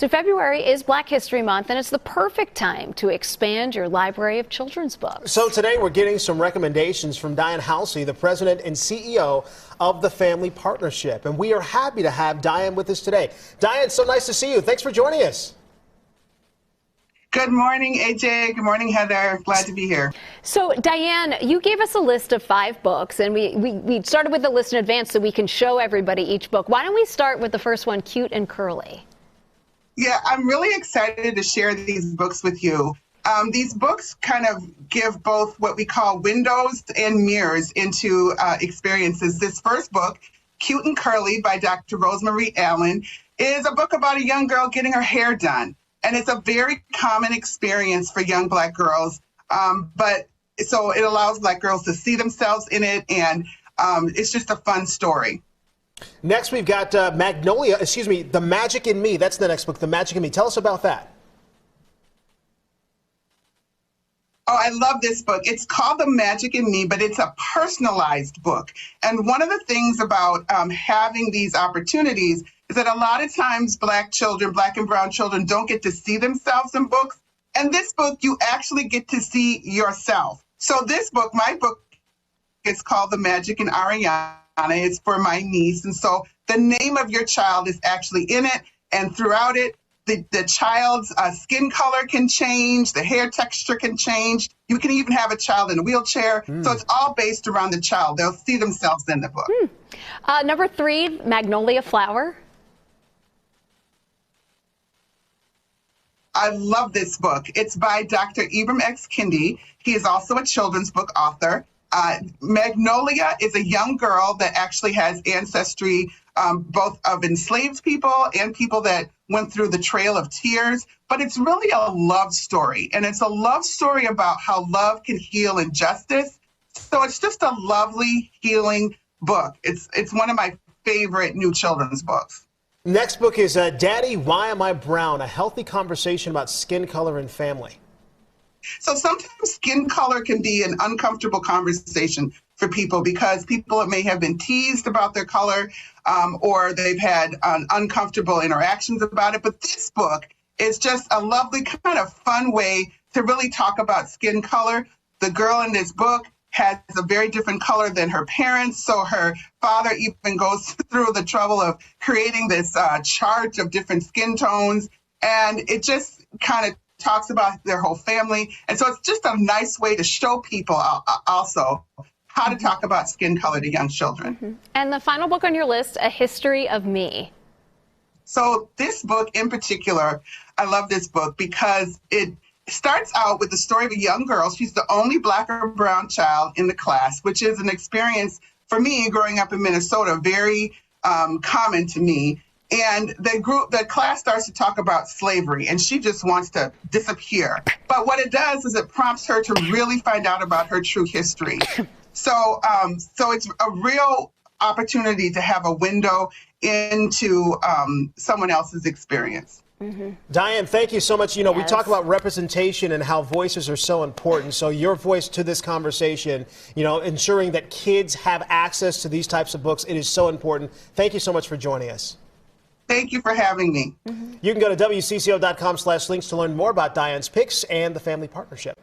So February is Black History Month, and it's the perfect time to expand your library of children's books. So today we're getting some recommendations from Dianne Haulcy, the president and CEO of the Family Partnership. And we are happy to have Dianne with us today. Dianne, so nice to see you. Thanks for joining us. Good morning, AJ. Good morning, Heather. Glad to be here. So, Dianne, you gave us a list of 5 books, and we started with the list in advance so we can show everybody each book. Why don't we start with the first one, Cute and Curly? Yeah, I'm really excited to share these books with you. These books kind of give both what we call windows and mirrors into experiences. This first book, Cute and Curly by Dr. Rosemary Allen, is a book about a young girl getting her hair done. And it's a very common experience for young Black girls. But so it allows Black girls to see themselves in it, and it's just a fun story. Next, we've got The Magic in Me. That's the next book, The Magic in Me. Tell us about that. Oh, I love this book. It's called The Magic in Me, but it's a personalized book. And one of the things about having these opportunities is that a lot of times Black children, Black and brown children, don't get to see themselves in books. And this book, you actually get to see yourself. So this book, my book, is called The Magic in Ariana. It's for my niece. And so the name of your child is actually in it. And throughout it, the child's skin color can change, the hair texture can change. You can even have a child in a wheelchair. So it's all based around the child. They'll see themselves in the book. Number 3, Magnolia Flower. I love this book. It's by Dr. Ibram X. Kendi. He is also a children's book author. Magnolia is a young girl that actually has ancestry both of enslaved people and people that went through the Trail of Tears. But it's really a love story. And it's a love story about how love can heal injustice. So it's just a lovely, healing book. It's one of my favorite new children's books. Next book is Daddy, Why Am I Brown? A healthy conversation about skin color and family. So sometimes skin color can be an uncomfortable conversation for people because people may have been teased about their color or they've had uncomfortable interactions about it. But this book is just a lovely kind of fun way to really talk about skin color. The girl in this book has a very different color than her parents. So her father even goes through the trouble of creating this chart of different skin tones. And it just kind of talks about their whole family. And so it's just a nice way to show people also how to talk about skin color to young children. And the final book on your list, A History of Me. So this book in particular, I love this book because it starts out with the story of a young girl. She's the only Black or brown child in the class, which is an experience for me growing up in Minnesota, very common to me. And the class starts to talk about slavery, and she just wants to disappear. But what it does is it prompts her to really find out about her true history. So it's a real opportunity to have a window into someone else's experience. Dianne, thank you so much. You know, we talk about representation and how voices are so important. So your voice to this conversation, you know, ensuring that kids have access to these types of books, it is so important. Thank you so much for joining us. Thank you for having me. You can go to WCCO.com/links to learn more about Dianne's picks and the Family Partnership.